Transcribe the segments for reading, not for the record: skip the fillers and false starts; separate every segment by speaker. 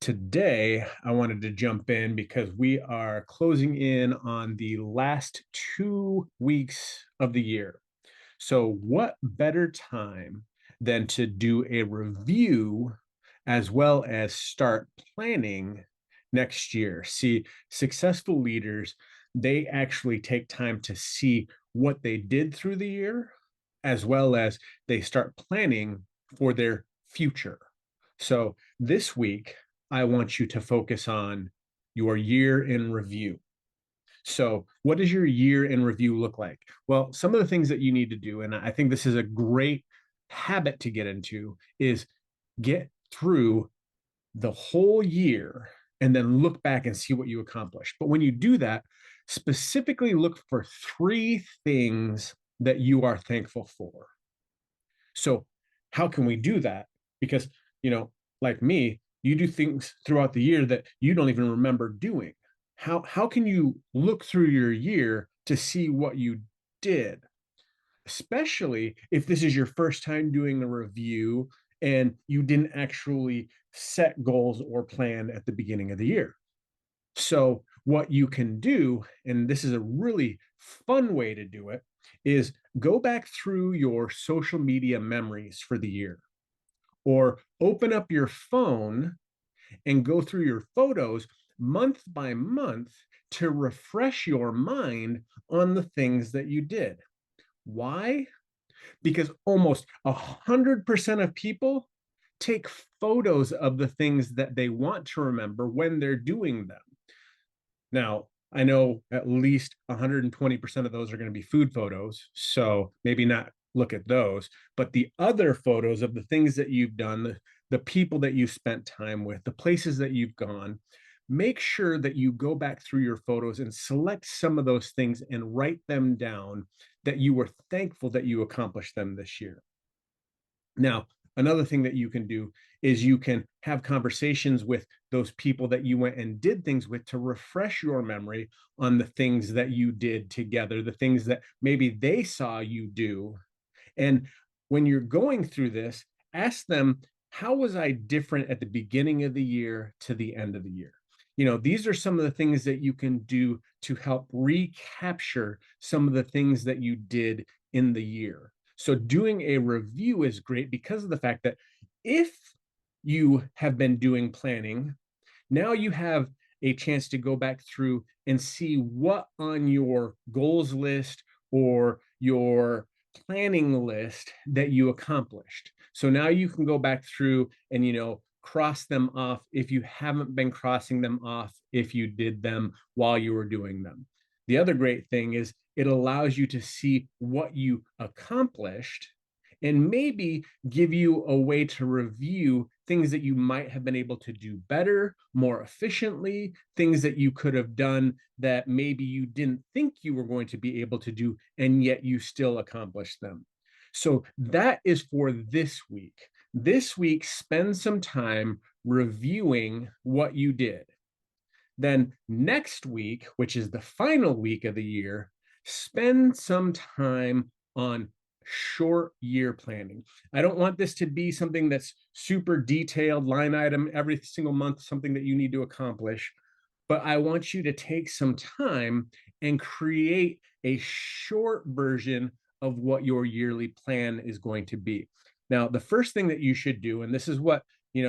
Speaker 1: Today, I wanted to jump in because we are closing in on the last 2 weeks of the year. So, what better time than to do a review as well as start planning next year? See, successful leaders, they actually take time to see what they did through the year, as well as they start planning for their future. So, this week, I want you to focus on your year in review. So, what does your year in review look like? Well, some of the things that you need to do, and I think this is a great habit to get into, is get through the whole year and then look back and see what you accomplished. But when you do that, specifically look for three things that you are thankful for. So, how can we do that? Because, you know, like me, you do things throughout the year that you don't even remember doing. How can you look through your year to see what you did, especially if this is your first time doing a review and you didn't actually set goals or plan at the beginning of the year? So, what you can do, and this is a really fun way to do it, is go back through your social media memories for the year, or open up your phone and go through your photos month by month to refresh your mind on the things that you did. Why? Because almost 100% of people take photos of the things that they want to remember when they're doing them. Now, I know at least 120% of those are going to be food photos. So maybe not look at those, but the other photos of the things that you've done, the people that you spent time with, the places that you've gone, make sure that you go back through your photos and select some of those things and write them down that you were thankful that you accomplished them this year. Now, another thing that you can do is you can have conversations with those people that you went and did things with to refresh your memory on the things that you did together, the things that maybe they saw you do. And when you're going through this, ask them, how was I different at the beginning of the year to the end of the year? These are some of the things that you can do to help recapture some of the things that you did in the year. So doing a review is great because of the fact that if you have been doing planning, now you have a chance to go back through and see what on your goals list or your planning list that you accomplished. So now you can go back through and, cross them off if you haven't been crossing them off if you did them while you were doing them. The other great thing is it allows you to see what you accomplished and maybe give you a way to review things that you might have been able to do better, more efficiently, things that you could have done that maybe you didn't think you were going to be able to do, and yet you still accomplished them. So that is for this week. This week, spend some time reviewing what you did. Then next week, which is the final week of the year, spend some time on short year planning. I don't want this to be something that's super detailed, line item every single month, something that you need to accomplish. But I want you to take some time and create a short version of what your yearly plan is going to be. Now, the first thing that you should do, and this is what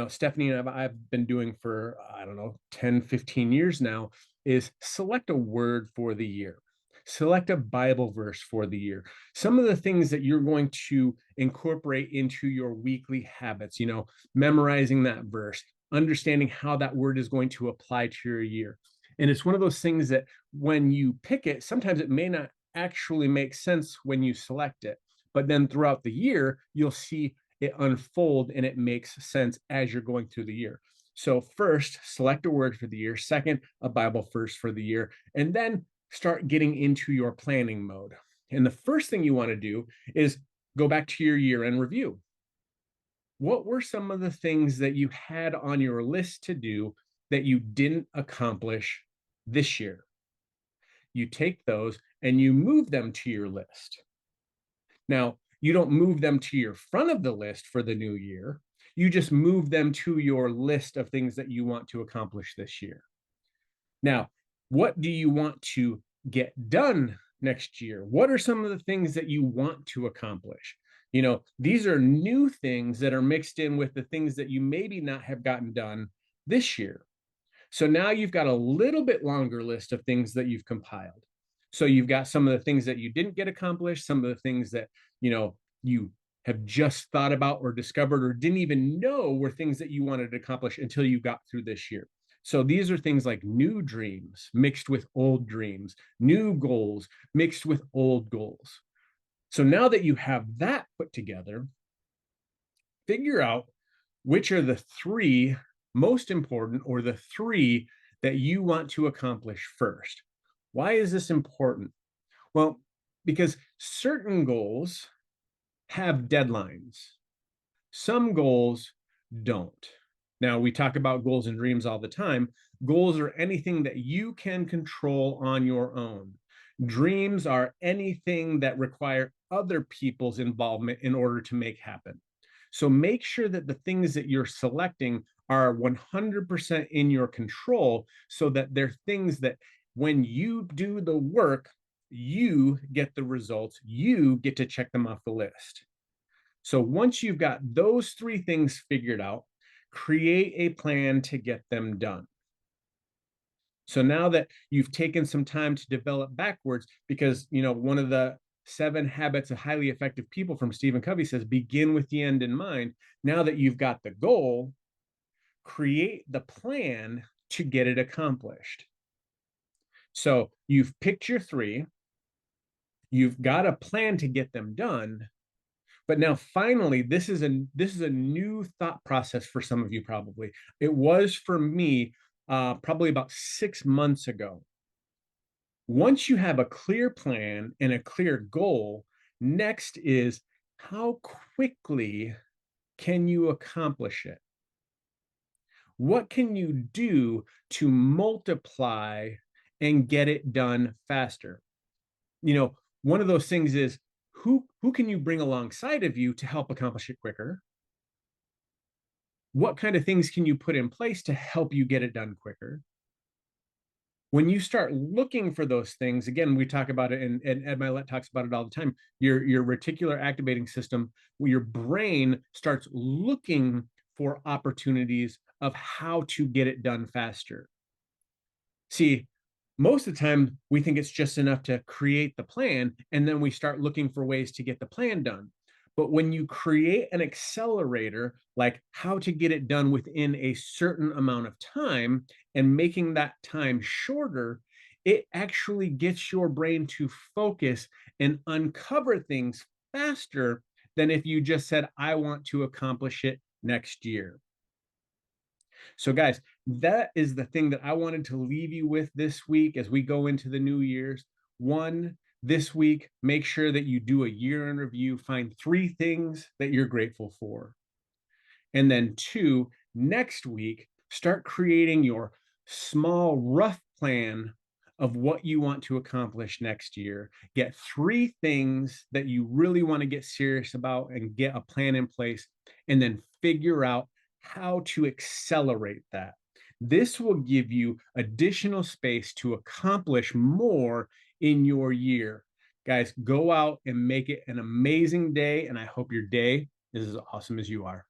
Speaker 1: Stephanie and I've been doing for, I don't know, 10, 15 years now, is select a word for the year. Select a Bible verse for the year. Some of the things that you're going to incorporate into your weekly habits, memorizing that verse, understanding how that word is going to apply to your year. And it's one of those things that when you pick it, sometimes it may not actually make sense when you select it. But then throughout the year, you'll see it unfold and it makes sense as you're going through the year. So, first, select a word for the year. Second, a Bible verse for the year. And then start getting into your planning mode. And the first thing you want to do is go back to your year end review. What were some of the things that you had on your list to do that you didn't accomplish this year? You take those and you move them to your list. Now, you don't move them to your front of the list for the new year. You just move them to your list of things that you want to accomplish this year. Now, what do you want to get done next year? What are some of the things that you want to accomplish? These are new things that are mixed in with the things that you maybe not have gotten done this year. So now you've got a little bit longer list of things that you've compiled. So you've got some of the things that you didn't get accomplished, some of the things that, you have just thought about or discovered or didn't even know were things that you wanted to accomplish until you got through this year. So these are things like new dreams mixed with old dreams, new goals mixed with old goals. So now that you have that put together, figure out which are the three most important or the three that you want to accomplish first. Why is this important? Well, because certain goals have deadlines. Some goals don't. Now, we talk about goals and dreams all the time. Goals are anything that you can control on your own. Dreams are anything that require other people's involvement in order to make happen. So make sure that the things that you're selecting are 100% in your control so that they're things that when you do the work, you get the results, you get to check them off the list. So once you've got those three things figured out, create a plan to get them done. So now that you've taken some time to develop backwards, because one of the 7 habits of highly effective people from Stephen Covey says, begin with the end in mind. Now that you've got the goal, create the plan to get it accomplished. So you've picked your three, you've got a plan to get them done. But now finally, this is a new thought process for some of you probably. It was for me probably about 6 months ago. Once you have a clear plan and a clear goal, next is how quickly can you accomplish it? What can you do to multiply and get it done faster? One of those things is who can you bring alongside of you to help accomplish it quicker? What kind of things can you put in place to help you get it done quicker? When you start looking for those things, again, we talk about it, and Ed Mylett talks about it all the time. Your reticular activating system, where your brain starts looking for opportunities of how to get it done faster. See, most of the time we think it's just enough to create the plan, and then we start looking for ways to get the plan done. But when you create an accelerator, like how to get it done within a certain amount of time and making that time shorter, it actually gets your brain to focus and uncover things faster than if you just said, I want to accomplish it next year. So, guys, that is the thing that I wanted to leave you with this week as we go into the new year's. One, this week, make sure that you do a year in review, find 3 things that you're grateful for. And then 2, next week, start creating your small, rough plan of what you want to accomplish next year. Get 3 things that you really want to get serious about and get a plan in place, and then figure out how to accelerate that. This will give you additional space to accomplish more in your year. Guys, go out and make it an amazing day, and I hope your day is as awesome as you are.